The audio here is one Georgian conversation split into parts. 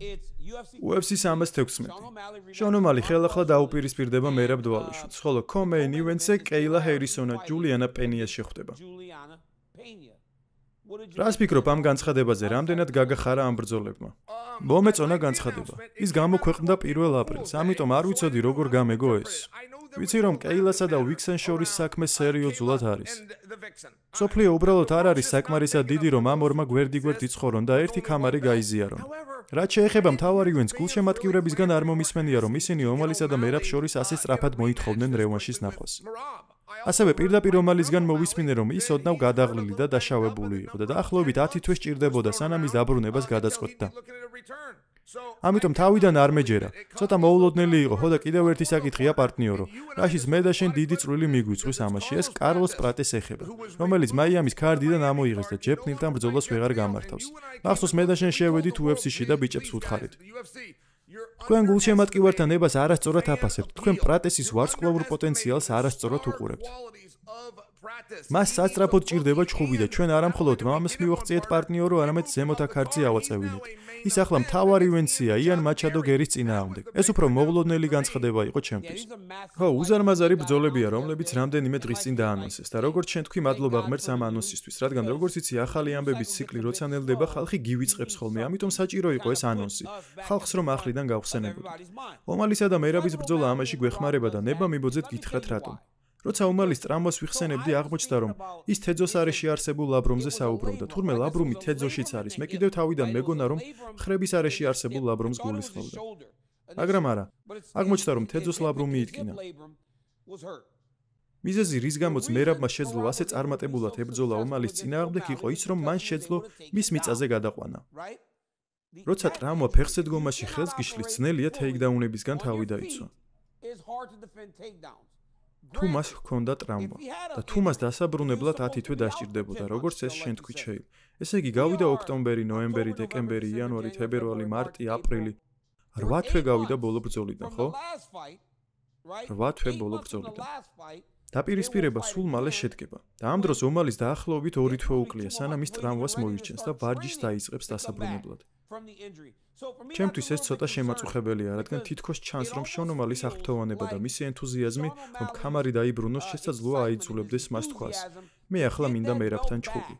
UFC 316. შონ ომალი ხელახლა დაუპირისპირდება მერაბ დვალიშვილს, ხოლო co-main event-ზე კეილა ჰერისონა ჯულიანა პენიას შეხვდება. რას ფიქრობ ამ განცხადებაზე, რამდენად გაგახარა ამ ბრძოლებმა? მომეწონა განცხადება. ის გამოქვეყნდა 1 აპრილს, ამიტომ არ ვიცოდი როგორ გამეგო ეს. ვიცი რომ კეილასა და ვიქსენ შორის საქმე სერიოზულად არის. სოფლიო უბრალოდ არ არის საკმარისად დიდი, რომ ამ ორმა გვერდიგვერდ იცხოვრონ და ერთი კამარი გაიზიარონ. რაც შეეხება მთავარ ივენტს, გულშემატკივრებისგან არ მომისმენია, რომ ისინი ომალისა და მერაბ შორის ასე სწრაფად მოითხოვდნენ რევანშის ნახვას. ასევე პირდაპირ ომალისგან მოვისმინე, რომ ის ოდნავ გადაღლილი და დაშავებული იყო და დაახლოებით 10 თვე სჭირდებოდა, სანამ ის დაბრუნებას გადაწყვეტდა. ამიტომ თავიდან არ მეჯერა. ცოტა მოულოდნელი იყო, ხო და კიდევ ერთი საკითხია პარტნიორო. რაშიც მე და შენ დიდი წვლილი მიგვიწვის ამაში, ეს კარლოს პრატეს ეხება, რომელიც მაიამის ქარდიდან ამოიღეს და ჯეფ ნილთან ბრძოლას ვეღარ გამართავს. მახსოვს მე და შენ შევედით UFC-ში და ბიჭებს ვუთხარით. თქვენ გულშემატკივართა ნებას არასწორად აფასებთ, თქვენ პრატესის ვარსკვლავურ პოტენციალს არასწორად უყურებთ. მას სასწრაფოდ ჭირდება ჩხუბი და ჩვენ არა მხოლოდ მამას მივაღწიეთ პარტნიორო, არამედ ზემოთა ქართზე ავაწევინეთ. ის ახლა მთავარი ივენტია იან მაჩადო გერის წინააღმდეგ. ეს უფრო მოულოდნელი განცხადება იყო ჩემთვის. ხო, უზარმაზარი ბრძოლებია, რომლებიც რამდენიმე დღის წინ დაანონსეს და როგორც შენ თქვი, მადლობა ღმერთს ამ ანონსისთვის, რადგან როგორც იცი, ახალი ამბების ციკლი როცა ნელდება, ხალხი გივიწყებს ხოლმე, ამიტომ საჭირო იყო ეს ანონსი. ხალხს რომ ახლიდან გავხსენებოდეთ. ომალისა და მერაბის ბრძოლა ამაში გვეხმარება და ნება მიბოძეთ გითხრათ რატომ. როცა ომალის ტრამვას ვიხსენებდი, აღმოჩნდა, რომ ის თეძოს არეში არსებულ ლაბრუმზე საუბრობდა. თურმე ლაბრუმი თეძოშიც არის. მე კიდევ თავიდან მეგონა, რომ ხრების არეში არსებულ ლაბრუმს გულისხმობდა. მაგრამ არა, აღმოჩნდა, რომ თეძოს ლაბრუმი იტკინა. მიზეზი, რის გამოც მერაბმა შეძლო ასე წარმატებულად ებრძოლა ომალის წინააღმდეგ, იყო ის, რომ მან შეძლო მის მიწაზე გადაყვანა. როცა ტრამვა ფეხზე დგომაში ხელს გიშლის, ძნელია თეიქდაუნებისგან თავი დაიცვა. თუ მას ჰქონდა ტრამვა და თუ მას დასაბრუნებლად 10 თვე დასჭირდებოდა, როგორც ეს შენ თქვი შეი. ესე იგი გავიდა ოქტომბერი, ნოემბერი, დეკემბერი, იანვარი, თებერვალი, მარტი, აპრილი. 8 თვე გავიდა ბოლო ბრძოლიდან, ხო? 8 თვე ბოლო ბრძოლიდან. დაპირისპირება სულ მალე შედგება. და ამ დროს ომალის დაახლოებით 2 თვე უკლია, სანამ ის ტრამვას მოირჩენს და ვარჯიშს დაიწყებს დასაბრუნებლად. ჩემთვის ეს ცოტა შემაწუხებელია, რადგან თითქოს ჩანს, რომ შონ ომალის აღფრთოვანება და მისი ენთუზიაზმი, რომ კამარი დაიბრუნოს, შესაძლოა აიძულებდეს მას თქვას. მე ახლა მინდა მერაბთან ჩხუბი.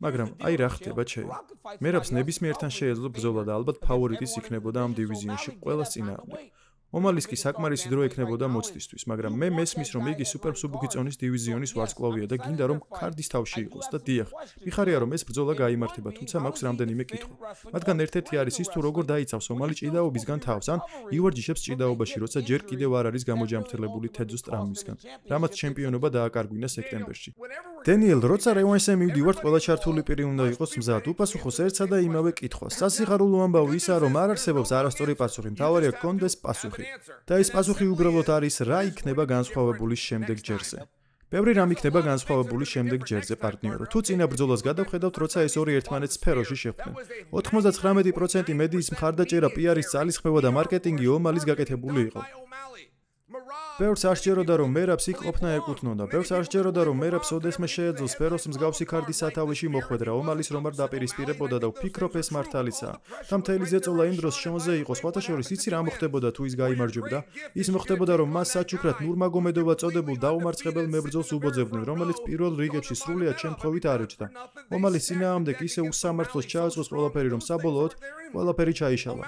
მაგრამ აი რა ხდება ჩეი. მერაბს ნებისმიერთან შეეძლო ბრძოლა და ალბათ ფავორიტის იქნებოდა ამ დივიზიონში ყველას წინააღმდეგ. ომალის კი საკმარისი დრო ექნებოდა მოცდისთვის, მაგრამ მე მესმის, რომ იგი სუპერსუბუქი წონის დივიზიონის ვარსკვლავია და გინდა რომ ქარდის თავში იყოს და დიახ, მიხარია რომ ეს ბრძოლა გაიმართება, თუმცა მაქვს რამდენიმე კითხვა. მათგან ერთ-ერთი არის ის, თუ როგორ დაიცავს ომალი ჭიდაობისგან თავს, ან ივარჯიშებს ჭიდაობაში, როცა ჯერ კიდევ არ არის გამოჯამრთელებული თეძოს ტრამვისგან, რამაც ჩემპიონობა დააკარგვინა სექტემბერში. დენიელ, როცა რევანშზე მივდივართ, ყველა ჩართული პირი უნდა იყოს მზად, უპასუხოს ერთსა და იმავე კითხვას. სასიხარულო ამბავი ისაა, რომ არ არსებობს არასწორი პასუხი, მთავარია გქონდეს პასუხი. და ეს პასუხი უბრალოდ არის რა იქნება განსხვავებული შემდეგ ჯერზე. ბევრი რამ იქნება განსხვავებული შემდეგ ჯერზე პარტნიორო. თუ წინა ბრძოლას გადავხედავთ, როცა ეს ორი ერთმანეთს სფეროში შეხვდნენ. 99% მედიის მხარდაჭერა, პიარის ძალისხმევა და მარკეტინგი ომალის გაკეთებული იყო. ბევრს არ სჯეროდა, რომ მერაბს იქ ყოფნა ეკუთვნოდა. ბევრს არ სჯეროდა, რომ მერაბს ოდესმე შეეძლო სფეროს მსგავსი ქარდის სათავეში მოხვედრა, ომალის რომ არ დაპირისპირებოდა და ვფიქრობ ეს მართალიცაა. და მთელი ზეწოლა იმ დროს შონზე იყო. სხვათა შორის იცი რა მოხდებოდა თუ ის გაიმარჯვებდა? ის მოხდებოდა, რომ მას საჩუქრად ნურმაგომედოვა წოდებულ დაუმარცხებელ მებრძოლს უბოძებდნენ, რომელიც პირველ რიგებში სრულიად შემთხვევით არ ეჭდა. ომალის წინააღმდეგ ისე უსამართლოს ჩააწყვეს ყველაფერი, რომ საბოლოოდ ყველაფერი ჩაიშალა.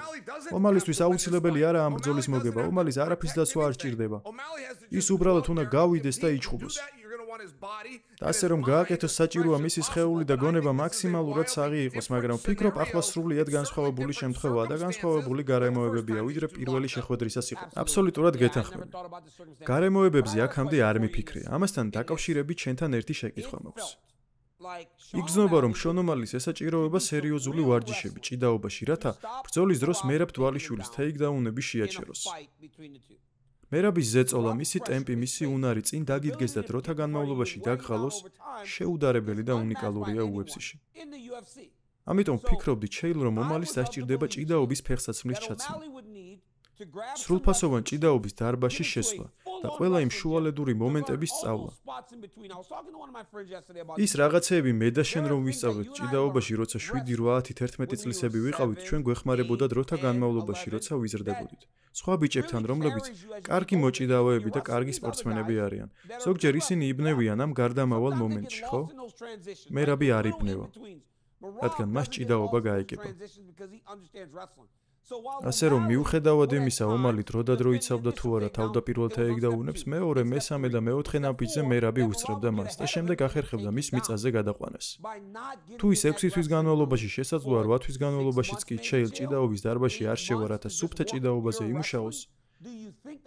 ომალისთვის აუცილებელი არა ამ ბრძოლის მოგება, ომალის არაფრის დაცვა არ სჭირდება. ის უბრალოდ უნდა გავიდეს და იჩხუბოს. და ასე რომ გააკეთოს, საჭიროა მისი სხეული და გონება მაქსიმალურად საღი იყოს, მაგრამ ვფიქრობ ახლა სრულიად განსხვავებული შემთხვევაა და განსხვავებული გარემოებებია, ვიდრე პირველი შეხვედრისას იყო. აბსოლუტურად გეთანხმები. გარემოებებზე აქამდე არ მიფიქრია. ამასთან დაკავშირებით შენთან ერთი შეკითხვა მაქვს. იგრძნობა, რომ შონ ომალის ესაჭიროება სერიოზული ვარჯიშები ჭიდაობაში, რათა ბრძოლის დროს მერაბ დვალიშვილის თეიქდაუნები შეაჩეროს. მერაბის ზეწოლა, მისი ტემპი, მისი უნარი წინ დაგიდგეს და დროთა განმავლობაში დაგღალოს, შეუდარებელი და უნიკალურია UFC-ში. ამიტომ ვფიქრობდი ჩეილ, რომ ომალის დასჭირდება ჭიდაობის ფეხსაცმლის ჩაცმა. სრულფასოვან ჭიდაობის დარბაზში შესვლა და ყველა იმ შუალედური მომენტების სწავლა. ის რაღაცეები მე და შენ რომ ვისწავლეთ ჭიდაობაში, როცა 7-8-11 წლისები ვიყავით, ჩვენ გვეხმარებოდა დროთა განმავლობაში, როცა ვიზრდებოდით. სხვა ბიჭებთან, რომლებიც კარგი მოჭიდავეები და კარგი სპორტსმენები არიან. ზოგჯერ ისინი იბნევიან ამ გარდამავალ მომენტში, ხო? მერაბი არ იბნევა. რადგან მას ჭიდაობა გაეკება. ასე რომ მიუხედავად იმისა, ომალი დროდადრო იცავდა თუ არა თავდაპირველ თეიქდაუნებს, მეორე, მესამე და მეოთხე ნაბიჯზე მერაბი უსწრებდა მას და შემდეგ ახერხებდა მის მიწაზე გადაყვანას. თუ ის 6 თვის განმავლობაში შესაძლოა 8 თვის განმავლობაშიც კი ჩეილ ჭიდაობის დარბაზში არ შევა, რათა სუფთა ჭიდაობაზე იმუშაოს,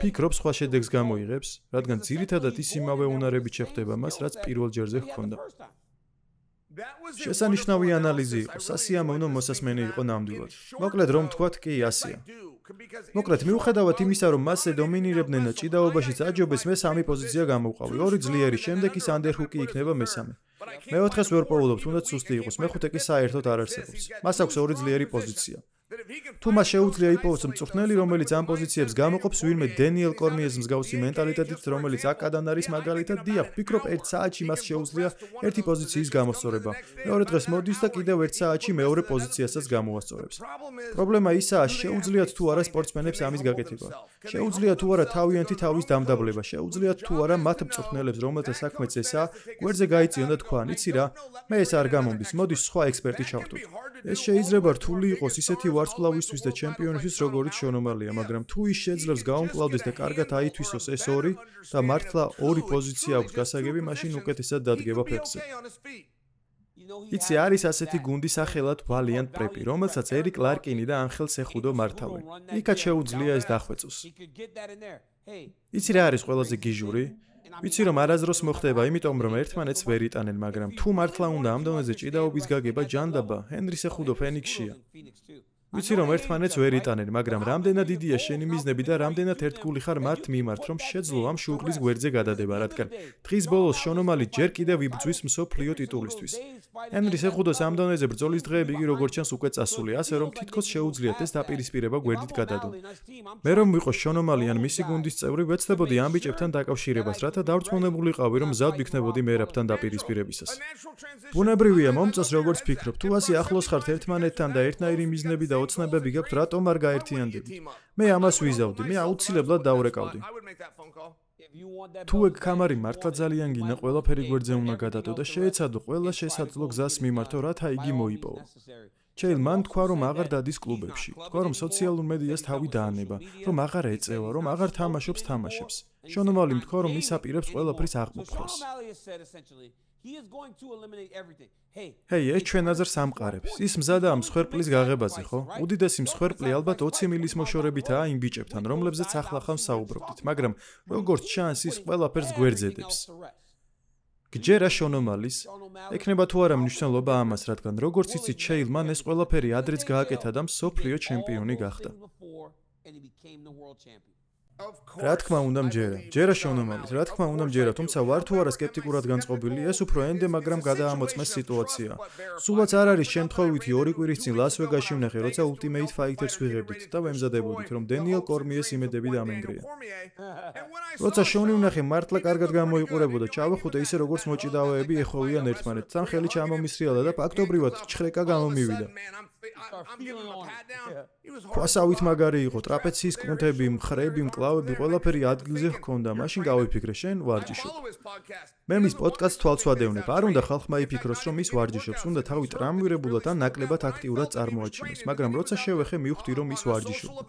ფიქრობ სხვა შედეგს გამოიღებს, რადგან ძირითადად ის იმავე უნარებით შეხვდება მას, რაც პირველ ჯერზე ჰქონდა. შესანიშნავი ანალიზი იყო, სასიამოვნო მოსასმენი იყო ნამდვილად. მოკლედ რომ თქვათ, კი ასეა. მოკლედ მიუხედავად იმისა, რომ მასზე დომინირებდნენ და ჭიდაობაში აჯობეს, მე 3 პოზიცია გამოვყავი. 2 ძლიერი, შემდეგ ის ანდერჰუკი იქნება მესამე. მეოთხეს ვერ პოულობ, თუნდაც სუსტი იყოს, მეხუთე კი საერთოდ არ არსებობს. მას აქვს 2 ძლიერი პოზიცია. თუ მას შეუძლია იპოვოს მწვრთნელი, რომელიც ამ პოზიციებს გამოყოფს, ვინმე დენიელ კორმიეს მსგავსი მენტალიტეტით, რომელიც აკადან არის მაგალითად, დიახ, ვფიქრობ, 1 საათში მას შეუძლია ერთი პოზიციის გამოსწორება. მეორე დღეს მოდის და კიდევ 1 საათში მეორე პოზიციასაც გამოასწორებს. პრობლემა ისაა, შეუძლიათ თუ არა სპორტსმენებს ამის გაკეთება. შეუძლიათ თუ არა თავიანთი თავის დამდაბლება, შეუძლიათ თუ არა მათ მწვრთნელებს, რომელთა საქმეც ესაა, გვერდზე გაიწიონ და თქვან, იცი რა, მე ეს არ გამომდის, მოდის სხვა ექსპერტი ჩავხტოთ. ეს შეიძლება რთული იყოს ისეთი ვარსკვლავისთვის და ჩემპიონისთვის, როგორც შონომალია, მაგრამ თუ ის შეძლებს გაუმკლავდეს და კარგად აითვისოს ეს 2 და მართლა 2 პოზიცია აქვს გასაგები, მაშინ უკეთესად დადგება ფეხზე. იცი, არის ასეთი გუნდი სახელად ვალიანტ პრეპი, რომელსაც ერიკ ლარკინი და ანხელ სეხუდო მართავენ. იქაც შეუძლია ეს დახვეწოს. იცი რა არის ყველაზე გიჟური? ვიცი რომ არასდროს მოხდება, იმიტომ რომ ერთმანეთს ვერ იტანენ, მაგრამ თუ მართლა უნდა ამ დონეზე ჭიდაობის გაგება, ჯანდაბა, ჰენრი სეხუდო ფენიქსშია. ვიცი რომ ერთმანეთს ვერ იტანენ, მაგრამ რამდენად დიდია შენი მიზნები და რამდენად ერთგული ხარ მათ მიმართ, რომ შეძლო ამ შუღლის გვერდზე გადადება, რადგან დღის ბოლოს შონომალი ჯერ კიდევ იბრძვის მსოფლიო ტიტულისთვის. ჰენრი სეხუდოს ამ დონეზე ბრძოლის დღეები იგი როგორც ჩანს უკვე წასული, ასე რომ თითქოს შეუძლიათ ეს დაპირისპირება გვერდით გადადონ. მე რომ ვიყო შონომალი ან მისი გუნდის წევრი, ვეცდებოდი ამ ბიჭებთან დაკავშირებას, რათა დავრწმუნებულიყავი, რომ მზად ვიქნებოდი მერაბთან დაპირისპირებისას. ბუნებრივია მომწოს როგორც ფიქრობ, თუ ასე ახლოს ხართ ერთმანეთთან და ერთნაირი მიზნები და ოცნებები გაქვთ, რატომ არ გაერთიანდებით? მე ამას ვიზავდი, მე აუცილებლად დავრეკავდი. თუ ეგ კამარი მართლა ძალიან გინდა, ყველაფერი გვერდზე უნდა გადადო და შეეცადო ყველა შესაძლო გზას მიმართო, რათა იგი მოიპოვო. ჩეილ მან თქვა, რომ აღარ დადის კლუბებში, თქვა, რომ სოციალურ მედიას თავი დაანება, რომ აღარ ეწევა, რომ აღარ თამაშობს თამაშებს. შონომალიმ თქვა, რომ ის აპირებს ყველაფრის აღმოფხვრას. ჰეი, ეს ჩვენ აზრს ამყარებს. ის მზადაა მსხვერპლის გაღებაზე, ხო? უდიდესი მსხვერპლი ალბათ 20 მილის მოშორებითაა იმ ბიჭებთან, რომლებზეც ახლა საუბრობდით, მაგრამ როგორც ჩანს, ის ყველაფერს გვერდზედებს. გჯერა შონომალის, ექნება თუ არა მნიშვნელობა ამას, რადგან როგორც იცი, ჩეილ მან ეს ყველაფერი ადრეც გააკეთა და მსოფლიო ჩემპიონი გახდა. რა თქმა უნდა მჯერა შონომალის, რა თქმა უნდა მჯერა, თუმცა ვარ თუ არა სკეპტიკურად განწყობილი, ეს უფრო ენდე, მაგრამ გადაამოწმეს სიტუაცია. სულაც არ არის შემთხვევითი 2 კვირის წინ ლას-ვეგასში ვნახე, როცა Ultimate Fighter-ს ვიღებდით და ვემზადებოდით, რომ დენიელ კორმიეს იმედები დამენგრია. როცა შონი ვნახე, მართლა კარგად გამოიყურებოდა, ჩავეხუტე ისე როგორც მოჭიდავეები ეხოვიან ერთმანეთს, თან ხელი ჩამომისრიალა და ფაქტობრივად ჩხრეკა გამომივიდა. ქვასავით მაგარი იყო, ტრაპეციის კუნთები, მხრები, მკლავები, ყველაფერი ადგილზე ჰქონდა, მაშინ გავიფიქრე, შენ ვარჯიშობ. მე მის პოდკასტს თვალს ვადევნებ, არ უნდა ხალხმა იფიქროს, რომ ის ვარჯიშობს, უნდა თავი ტრამვირებულად ან ნაკლებად აქტიურად წარმოაჩინოს, მაგრამ როცა შევეხე, მივხვდი, რომ ის ვარჯიშობდა.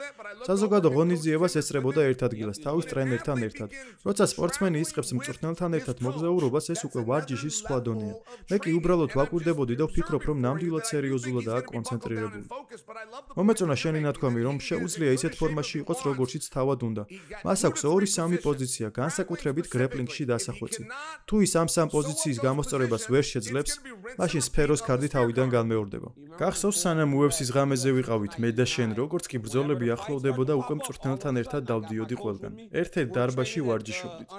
საზოგადო ღონისძიებას ესწრებოდა ერთ ადგილას, თავის ტრენერთან ერთად. როცა სპორტსმენი იწყებს მწვრთნელთან ერთად მოგზაურობას, ეს უკვე ვარჯიშის სხვა დონეა. მე კი უბრალოდ ვაკვირდებოდი და ვფიქრობ, რომ ნამდვილად სერიოზულადაა კონცენტრირებული. მომეწონა შენი ნათქვამი, რომ შეუძლია ისეთ ფორმაში იყოს, როგორციც თავად უნდა. მას აქვს 2-3 პოზიცია, განსაკუთრებით გრეპლინგში დასახვეცი. თუ ის ამ 3 პოზიციის გამოსწორებას ვერ შეძლებს, მაშინ სფეროს კარდი თავიდან განმეორდება. გახსოვს, სანამ UFC-ს ღამეზე ვიყავით მე და შენ, როგორც კი ბრძოლები ახლოვდებოდა, უკვე მწვრთნელთან ერთად დავდიოდი ყველგან. ერთ-ერთ დარბაზში ვარჯიშობდით.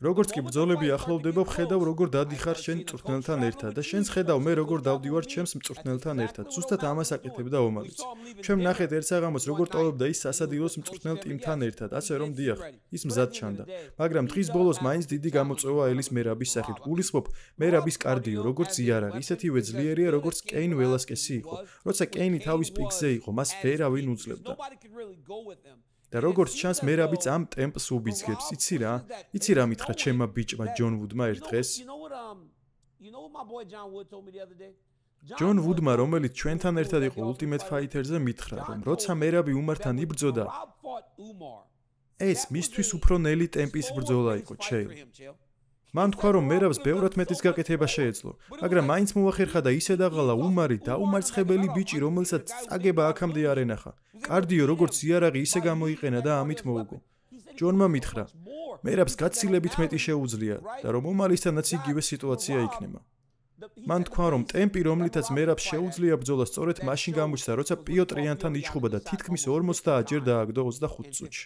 როგორც კი ბრძოლები ახლოვდება, ხედავ როგორ დადიხარ შენ მწვრთნელთან ერთად და შენს ხედავ მე როგორ დავდივარ ჩემს მწვრთნელთან ერთად. ზუსტად ამას აკეთებდა ომალიც. ჩვენ ნახეთ ერთ საღამოს როგორ ტოვებდა ის სასადილოს მწვრთნელ ტიმთან ერთად, ასე რომ დიახ, ის მზად ჩანდა. მაგრამ დღის ბოლოს მაინც დიდი გამოწვევა ელის მერაბის სახით. გულისხმობ მერაბის კარდიო, როგორც იარაღი, ისეთივე ძლიერია, როგორც კეინ ველასკესი იყო. როცა კეინი თავის პიკზე იყო, მას ვერავინ უძლებდა. და როგორც ჩანს მერაბიც ამ ტემპს უბიძგებს. იცი რა მითხრა ჩემმა ბიჭმა ჯონ ვუდმა ერთ დღეს? ჯონ ვუდმა, რომელიც ჩვენთან ერთად იყო Ultimate Fighter-ზე, მითხრა, რომ როცა მერაბი უმართან იბრძოდა, ეს მისთვის უფრო ნელი ტემპის ბრძოლა იყო, ჩეილ. მან თქვა, რომ მერაბს ბევრად მეტის გაკეთება შეეძლო, მაგრამ მაინც მოახერხა და ისე დაღალა უმარი დაუმარცხებელი ბიჭი, რომელსაც წაგება აქამდე არ ენახა. კარდიო როგორც იარაღი ისე გამოიყენა და ამით მოუგო. ჯონმა მითხრა, მერაბს გაცილებით მეტი შეუძლია და რომ უმალისთანაც იგივე სიტუაცია იქნება. მან თქვა, რომ ტემპი, რომლითაც მერაბს შეუძლია ბრძოლა, სწორედ მაშინ გამოჩნდა, როცა პიოტრ იანთან იჩხუბა და თითქმის 50 ჯერ დააგდო 25 წუთში.